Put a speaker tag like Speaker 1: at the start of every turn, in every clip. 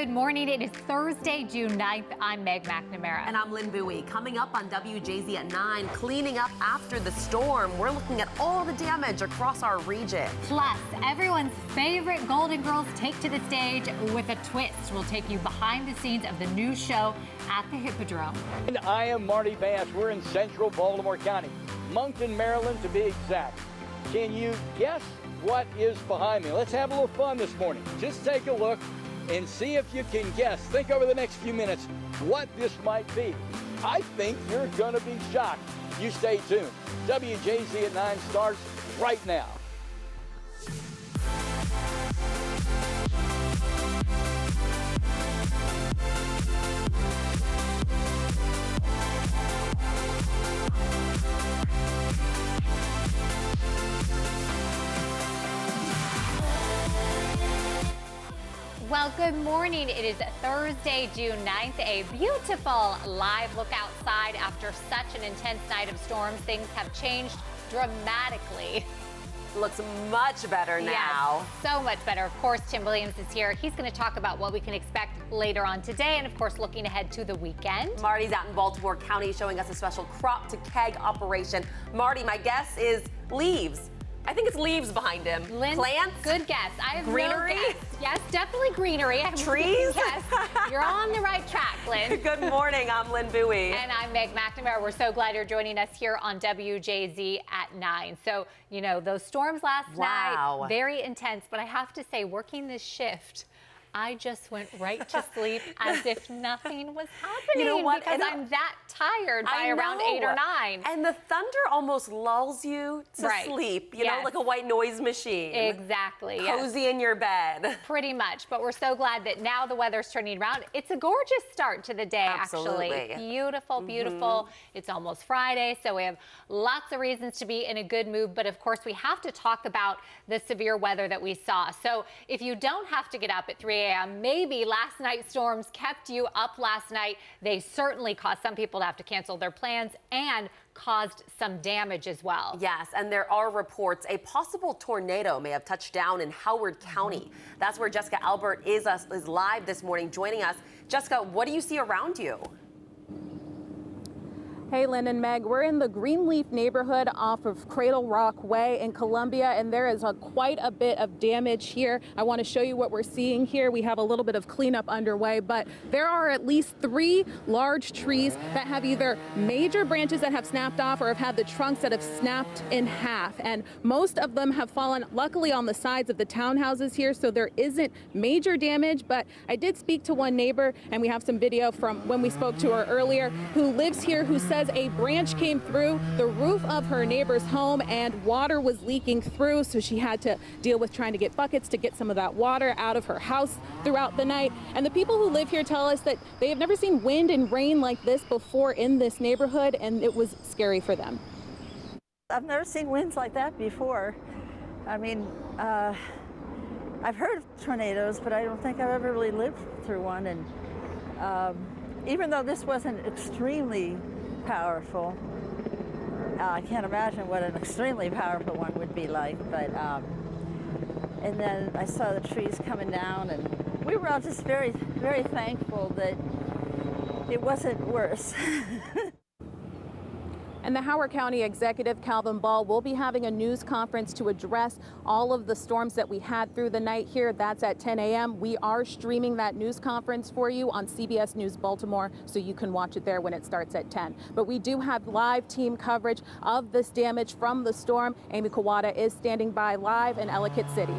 Speaker 1: Good morning. It is Thursday, June 9th. I'm Meg McNamara.
Speaker 2: And I'm Lynn Bowie. Coming up on WJZ at 9, cleaning up after the storm. We're looking at all the damage across our region.
Speaker 1: Plus, everyone's favorite Golden Girls take to the stage with a twist. We'll take you behind the scenes of the new show at the Hippodrome.
Speaker 3: And I am Marty Bass. We're in central Baltimore County, Moncton, Maryland to be exact. Can you guess what is behind me? Let's have a little fun this morning. Just take a look and see if you can guess. Think over the next few minutes what this might be. I think you're going to be shocked. You stay tuned. WJZ at 9 starts right now.
Speaker 1: Well, good morning. It is Thursday, June 9th, a beautiful live look outside after such an intense night of storms. Things have changed dramatically.
Speaker 2: Looks much better now.
Speaker 1: Yes, so much better. Of course, Tim Williams is here. He's going to talk about what we can expect later on today and, of course, looking ahead to the weekend.
Speaker 2: Marty's out in Baltimore County showing us a special crop to keg operation. Marty, my guess is leaves. I think it's leaves behind him.
Speaker 1: Lynn,
Speaker 2: plants?
Speaker 1: Good guess. I have
Speaker 2: greenery?
Speaker 1: No guess. Yes, definitely greenery.
Speaker 2: Trees?
Speaker 1: Yes, you're on the right track, Lynn.
Speaker 2: Good morning. I'm Lynn Bowie.
Speaker 1: And I'm Meg McNamara. We're so glad you're joining us here on WJZ at 9. So, you know, those storms last night, very intense. But I have to say, working this shift, I just went right to sleep as if nothing was happening.
Speaker 2: You know what?
Speaker 1: Because I'm that tired by around 8 or 9.
Speaker 2: And the thunder almost lulls you to sleep, you know, like a white noise machine.
Speaker 1: Exactly.
Speaker 2: Cozy in your bed.
Speaker 1: Pretty much. But we're so glad that now the weather's turning around. It's a gorgeous start to the day,
Speaker 2: Absolutely.
Speaker 1: actually. Beautiful, beautiful. It's almost Friday, so we have lots of reasons to be in a good mood. But of course, we have to talk about the severe weather that we saw. So if you don't have to get up at 3 a.m., maybe last night's storms kept you up last night. They certainly caused some people to have to cancel their plans and caused some damage as well.
Speaker 2: Yes, and there are reports a possible tornado may have touched down in Howard County. That's where Jessica Albert is live this morning joining us. Jessica, what do you see around you?
Speaker 4: Hey, Lynn and Meg, we're in the Greenleaf neighborhood off of Cradle Rock Way in Columbia, and there is quite a bit of damage here. I want to show you what we're seeing here. We have a little bit of cleanup underway, but there are at least 3 large trees that have either major branches that have snapped off or have had the trunks that have snapped in half, and most of them have fallen, luckily, on the sides of the townhouses here, so there isn't major damage. But I did speak to one neighbor, and we have some video from when we spoke to her earlier, who lives here, who says a branch came through the roof of her neighbor's home and water was leaking through, so she had to deal with trying to get buckets to get some of that water out of her house throughout the night. And the people who live here tell us that they have never seen wind and rain like this before in this neighborhood, and it was scary for them.
Speaker 5: I've never seen winds like that before. I mean, I've heard of tornadoes, but I don't think I've ever really lived through one. And even though this wasn't extremely powerful, I can't imagine what an extremely powerful one would be like. But and then I saw the trees coming down, and we were all just very, very thankful that it wasn't worse.
Speaker 4: And the Howard County Executive, Calvin Ball, will be having a news conference to address all of the storms that we had through the night here. That's at 10 a.m. We are streaming that news conference for you on CBS News Baltimore, so you can watch it there when it starts at 10. But we do have live team coverage of this damage from the storm. Amy Kawada is standing by live in Ellicott City.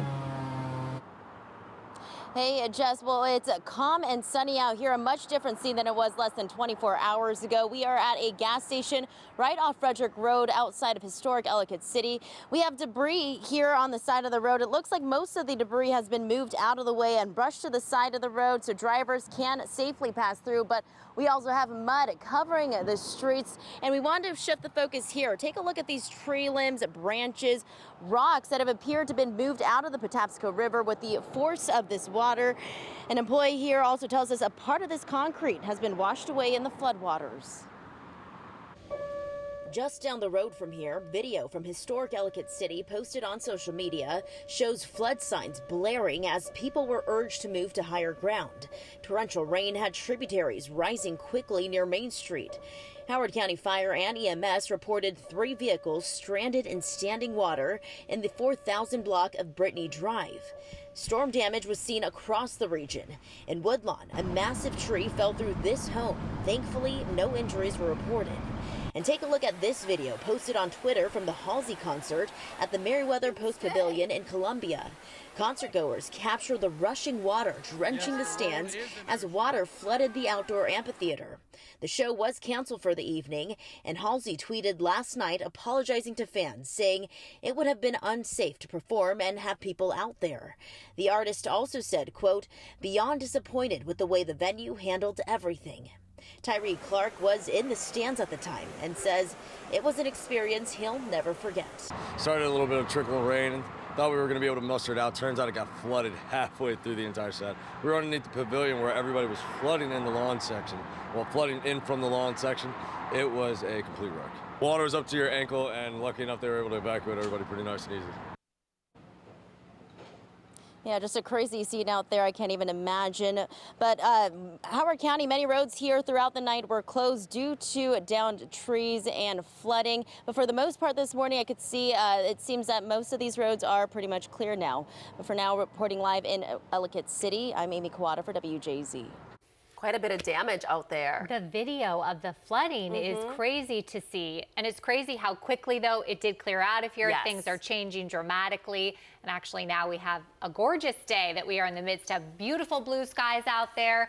Speaker 6: Hey, Jess, well, it's calm and sunny out here, a much different scene than it was less than 24 hours ago. We are at a gas station right off Frederick Road outside of historic Ellicott City. We have debris here on the side of the road. It looks like most of the debris has been moved out of the way and brushed to the side of the road so drivers can safely pass through. But we also have mud covering the streets, and we wanted to shift the focus here. Take a look at these tree limbs, branches, rocks that have appeared to have been moved out of the Patapsco River with the force of this water. An employee here also tells us a part of this concrete has been washed away in the floodwaters. Just down the road from here, video from historic Ellicott City posted on social media shows flood signs blaring as people were urged to move to higher ground. Torrential rain had tributaries rising quickly near Main Street. Howard County Fire and EMS reported 3 vehicles stranded in standing water in the 4,000 block of Brittany Drive. Storm damage was seen across the region. In Woodlawn, a massive tree fell through this home. Thankfully, no injuries were reported. And take a look at this video posted on Twitter from the Halsey concert at the Merriweather Post Pavilion in Columbia. Concertgoers capture the rushing water drenching the stands as water flooded the outdoor amphitheater. The show was canceled for the evening, and Halsey tweeted last night apologizing to fans, saying it would have been unsafe to perform and have people out there. The artist also said, quote, "Beyond disappointed with the way the venue handled everything." Tyree Clark was in the stands at the time and says it was an experience he'll never forget.
Speaker 7: Started a little bit of trickle of rain and thought we were going to be able to muster it out. Turns out it got flooded halfway through the entire set. We were underneath the pavilion where everybody was flooding in the lawn section. Well, flooding in from the lawn section, it was a complete wreck. Water was up to your ankle, and lucky enough they were able to evacuate everybody pretty nice and easy.
Speaker 6: Yeah, just a crazy scene out there. I can't even imagine. But Howard County, many roads here throughout the night were closed due to downed trees and flooding. But for the most part this morning, I could see it seems that most of these roads are pretty much clear now. But for now, reporting live in Ellicott City, I'm Amy Kawada for WJZ.
Speaker 2: Quite a bit of damage out there.
Speaker 1: The video of the flooding is crazy to see. And it's crazy how quickly, though, it did clear out of here.
Speaker 2: Yes.
Speaker 1: Things are changing dramatically. And actually now we have a gorgeous day that we are in the midst of. Beautiful blue skies out there.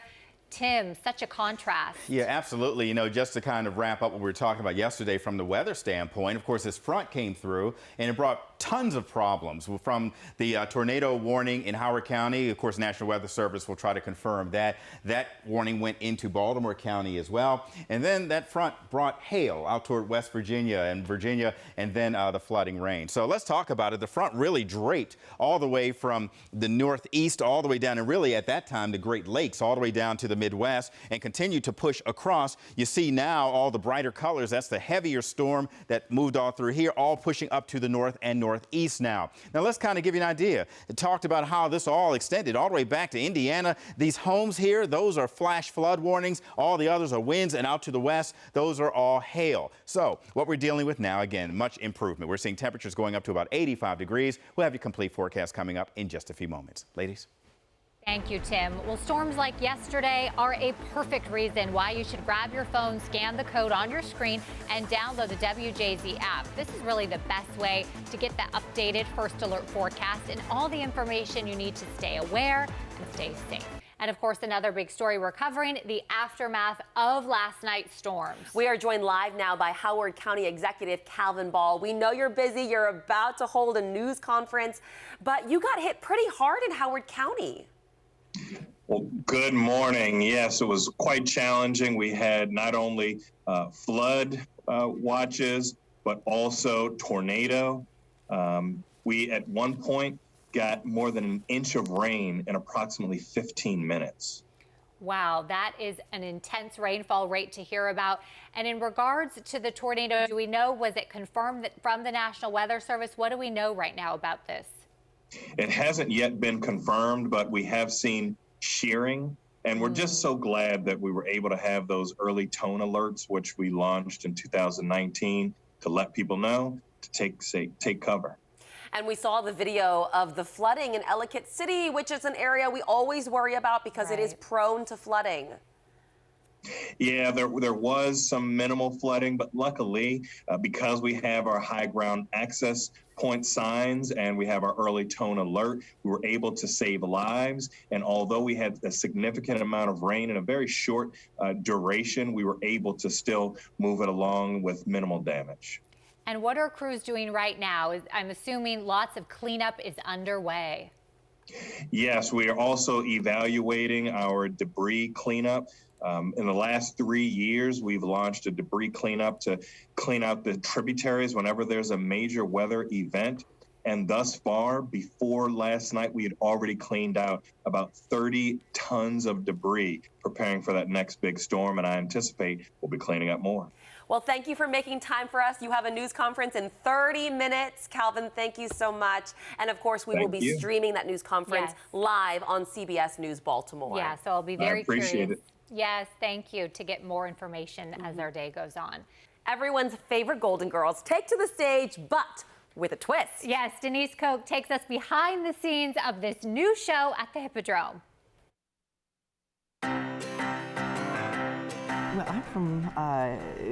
Speaker 1: Tim, such a contrast.
Speaker 8: Yeah, absolutely. You know, just to kind of wrap up what we were talking about yesterday from the weather standpoint, of course, this front came through and it brought tons of problems from the tornado warning in Howard County. Of course, National Weather Service will try to confirm that. That warning went into Baltimore County as well. And then that front brought hail out toward West Virginia, and then the flooding rain. So let's talk about it. The front really draped all the way from the northeast all the way down, and really at that time, the Great Lakes, all the way down to the Midwest, and continued to push across. You see now all the brighter colors. That's the heavier storm that moved all through here, all pushing up to the north and northeast now. Now let's kind of give you an idea. It talked about how this all extended all the way back to Indiana. These homes here, those are flash flood warnings. All the others are winds, and out to the west, those are all hail. So what we're dealing with now, again, much improvement. We're seeing temperatures going up to about 85 degrees. We'll have your complete forecast coming up in just a few moments. Ladies.
Speaker 1: Thank you, Tim. Well, storms like yesterday are a perfect reason why you should grab your phone, scan the code on your screen, and download the WJZ app. This is really the best way to get the updated first alert forecast and all the information you need to stay aware and stay safe. And of course, another big story we're covering, the aftermath of last night's storms.
Speaker 2: We are joined live now by Howard County Executive Calvin Ball. We know you're busy. You're about to hold a news conference, but you got hit pretty hard in Howard County.
Speaker 9: Well, good morning. Yes, it was quite challenging. We had not only flood watches, but also tornado. We, at one point, got more than an inch of rain in approximately 15 minutes.
Speaker 1: Wow, that is an intense rainfall rate to hear about. And in regards to the tornado, do we know, was it confirmed that from the National Weather Service? What do we know right now about this?
Speaker 9: It hasn't yet been confirmed, but we have seen shearing, and we're just so glad that we were able to have those early tone alerts, which we launched in 2019 to let people know to take cover.
Speaker 2: And we saw the video of the flooding in Ellicott City, which is an area we always worry about because it is prone to flooding.
Speaker 9: Yeah, there was some minimal flooding, but luckily, because we have our high ground access point signs and we have our early tone alert, we were able to save lives. And although we had a significant amount of rain in a very short duration, we were able to still move it along with minimal damage.
Speaker 1: And what are crews doing right now? I'm assuming lots of cleanup is underway.
Speaker 9: Yes, we are also evaluating our debris cleanup. In the last 3 years, we've launched a debris cleanup to clean out the tributaries whenever there's a major weather event. And thus far, before last night, we had already cleaned out about 30 tons of debris, preparing for that next big storm. And I anticipate we'll be cleaning up more.
Speaker 2: Well, thank you for making time for us. You have a news conference in 30 minutes. Calvin, thank you so much. And of course, we will be streaming that news conference live on CBS News Baltimore.
Speaker 1: Yeah, so I'll be very curious.
Speaker 9: I appreciate it.
Speaker 1: Yes, thank you, to get more information as our day goes on.
Speaker 2: Everyone's favorite Golden Girls take to the stage, but with a twist.
Speaker 1: Yes, Denise Koch takes us behind the scenes of this new show at the Hippodrome.
Speaker 10: Well, I'm from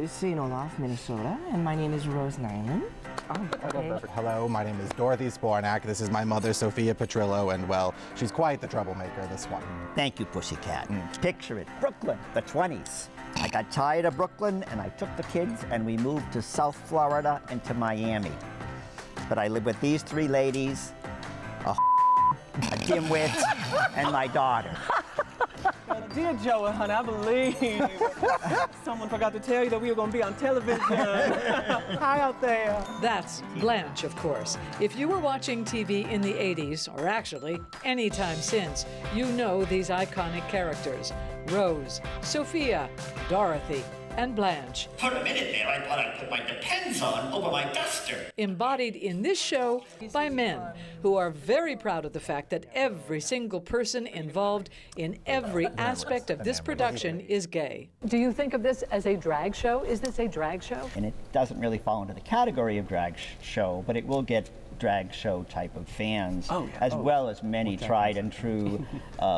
Speaker 10: St. Olaf, Minnesota, and my name is Rose Nyland. Oh, okay.
Speaker 11: Hello, my name is Dorothy Spornak. This is my mother, Sophia Petrillo, and well, she's quite the troublemaker, this one.
Speaker 12: Thank you, Pussycat. Picture it, Brooklyn, the 20s. I got tired of Brooklyn, and I took the kids, and we moved to South Florida and to Miami. But I live with these three ladies, a dimwit, and my daughter.
Speaker 10: Dear Joey, honey, I believe someone forgot to tell you that we were going to be on television. Hi out there.
Speaker 13: That's Blanche, of course. If you were watching TV in the 80s, or actually any time since, you know these iconic characters. Rose, Sophia, Dorothy, and Blanche.
Speaker 14: For a minute there, I thought I'd put my Depends on over my duster.
Speaker 13: Embodied in this show by men who are very proud of the fact that every single person involved in every aspect of this production is gay.
Speaker 15: Do you think of this as a drag show? Is this a drag show?
Speaker 12: And it doesn't really fall into the category of drag show, but it will get drag show type of fans, as well as many tried and true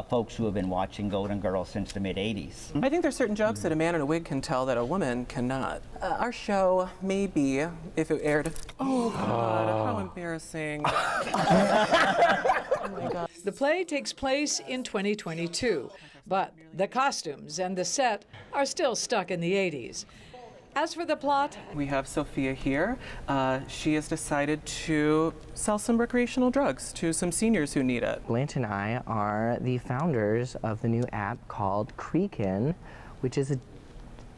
Speaker 12: folks who have been watching Golden Girls since the mid-'80s.
Speaker 10: I think there's certain jokes that a man in a wig can tell that a woman cannot. Our show, maybe, if it aired... Oh, God, how embarrassing. Oh, my God.
Speaker 13: The play takes place in 2022, but the costumes and the set are still stuck in the 80s. As for the plot,
Speaker 10: we have Sophia here. She has decided to sell some recreational drugs to some seniors who need it.
Speaker 16: Blanche and I are the founders of the new app called Creakin', which is a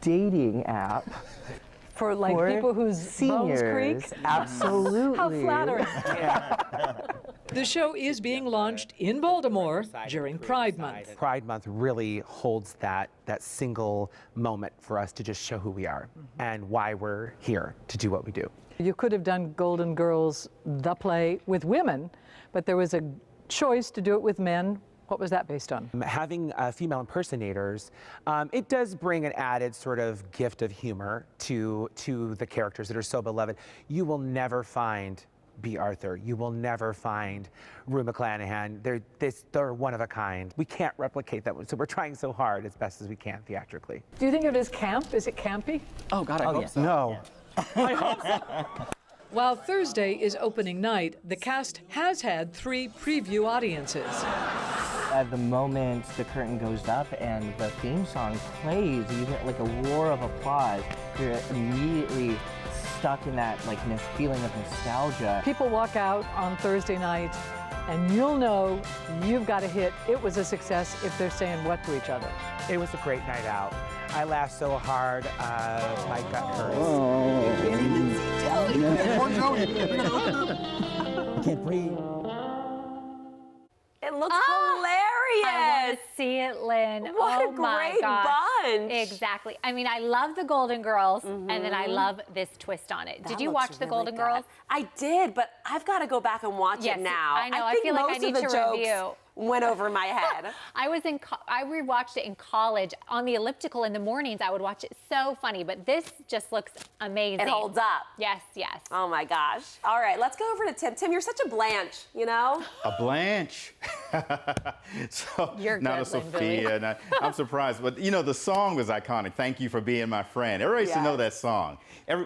Speaker 16: dating app.
Speaker 15: For people whose
Speaker 16: seniors.
Speaker 15: bones creak?
Speaker 16: Absolutely.
Speaker 15: How flattering.
Speaker 13: the show is being launched in Baltimore during Pride Month.
Speaker 17: Pride Month really holds that single moment for us to just show who we are and why we're here to do what we do.
Speaker 15: You could have done Golden Girls, the play, with women, but there was a choice to do it with men. What was that based on?
Speaker 17: Having female impersonators, it does bring an added sort of gift of humor to the characters that are so beloved. You will never find B. Arthur. You will never find Rue McClanahan. They're one of a kind. We can't replicate that, so we're trying so hard as best as we can theatrically.
Speaker 15: Do you think of it as camp? Is it campy?
Speaker 10: Oh, God, I hope so.
Speaker 17: No.
Speaker 10: I hope so.
Speaker 13: While Thursday is opening night, the cast has had 3 preview audiences.
Speaker 16: At the moment the curtain goes up and the theme song plays, you get like a roar of applause. You're immediately stuck in that feeling of nostalgia.
Speaker 15: People walk out on Thursday night and you'll know you've got a hit. It was a success if they're saying what to each other.
Speaker 17: It was a great night out. I laughed so hard, my gut hurts.
Speaker 12: I can't breathe.
Speaker 2: It looks hilarious.
Speaker 1: I want to see it, Lynn.
Speaker 2: What
Speaker 1: oh
Speaker 2: a great bunch.
Speaker 1: Exactly. I mean, I love the Golden Girls, and then I love this twist on it. Did you watch the Golden Girls?
Speaker 2: I did, but I've got to go back and watch it now.
Speaker 1: I know. I
Speaker 2: think
Speaker 1: feel like I
Speaker 2: most
Speaker 1: need
Speaker 2: of the
Speaker 1: to
Speaker 2: jokes
Speaker 1: review.
Speaker 2: Went over my head.
Speaker 1: I rewatched it in college on the elliptical in the mornings. I would watch it. So funny, but this just looks amazing.
Speaker 2: It holds up.
Speaker 1: Yes, yes.
Speaker 2: Oh my gosh. All right, let's go over to Tim. Tim, you're such a Blanche, you know?
Speaker 8: A Blanche. So,
Speaker 1: you're
Speaker 8: not
Speaker 1: good,
Speaker 8: a Sophia. I'm surprised, but you know the song was iconic. Thank you for being my friend. Everybody used to know that song.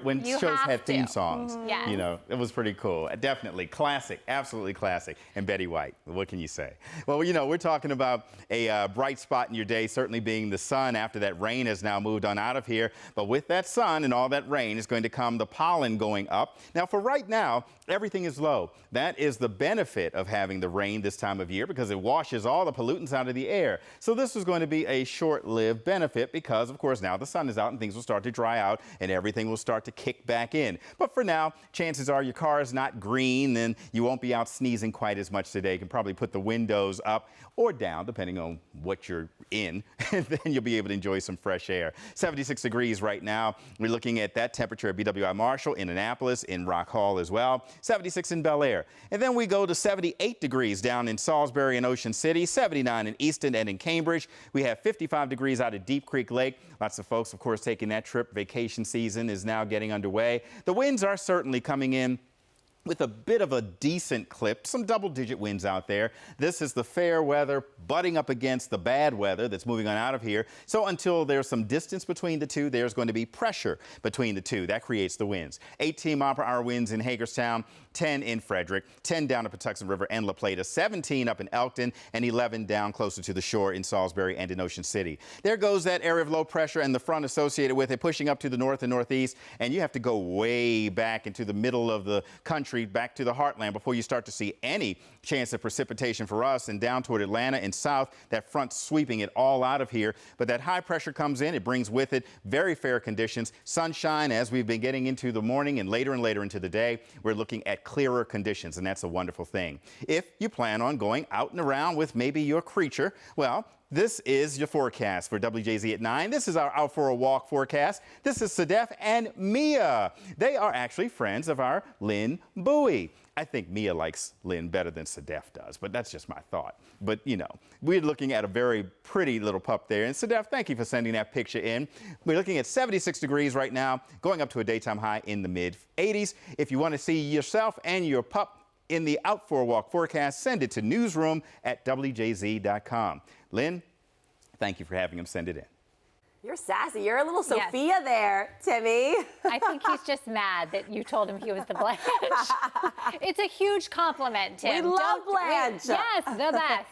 Speaker 8: When shows had theme songs, you know, it was pretty cool. Definitely classic, absolutely classic. And Betty White. What can you say? Well, you know, we're talking about a bright spot in your day, certainly being the sun after that rain has now moved on out of here. But with that sun and all that rain is going to come the pollen going up. Now, for right now, everything is low. That is the benefit of having the rain this time of year because it washes all the pollutants out of the air. So this is going to be a short-lived benefit because, of course, now the sun is out and things will start to dry out and everything will start to kick back in. But for now, chances are your car is not green and you won't be out sneezing quite as much today. You can probably put the windows up or down, depending on what you're in, and then you'll be able to enjoy some fresh air. 76 degrees right now. We're looking at that temperature at BWI Marshall, in Annapolis, in Rock Hall as well. 76 in Bel Air. And then we go to 78 degrees down in Salisbury and Ocean City, 79 in Easton and in Cambridge. We have 55 degrees out at Deep Creek Lake. Lots of folks, of course, taking that trip. Vacation season is now getting underway. The winds are certainly coming in with a bit of a decent clip, some double-digit winds out there. This is the fair weather butting up against the bad weather that's moving on out of here. So until there's some distance between the two, there's going to be pressure between the two. That creates the winds. 18 mile-per-hour winds in Hagerstown, 10 in Frederick, 10 down the Patuxent River and La Plata, 17 up in Elkton, and 11 down closer to the shore in Salisbury and in Ocean City. There goes that area of low pressure and the front associated with it, pushing up to the north and northeast, and you have to go way back into the middle of the country, back to the heartland before you start to see any chance of precipitation for us, and down toward Atlanta and south, that front sweeping it all out of here. But that high pressure comes in, it brings with it very fair conditions, sunshine as we've been getting into the morning and later into the day. We're looking at clearer conditions, and that's a wonderful thing. If you plan on going out and around with maybe your creature, well, this is your forecast for WJZ at 9. This is our Out for a Walk forecast. This is Sedef and Mia. They are actually friends of our Lynn Bowie. I think Mia likes Lynn better than Sedef does, but that's just my thought. But, you know, we're looking at a very pretty little pup there. And Sedef, thank you for sending that picture in. We're looking at 76 degrees right now, going up to a daytime high in the mid-80s. If you want to see yourself and your pup in the Out for a Walk forecast, send it to newsroom@wjz.com. Lynn, thank you for having him send it in.
Speaker 2: You're sassy. You're a little Sophia there, Timmy.
Speaker 1: I think he's just mad that you told him he was the Blanche. It's a huge compliment, Tim.
Speaker 2: We love Blanche.
Speaker 1: Yes, the best.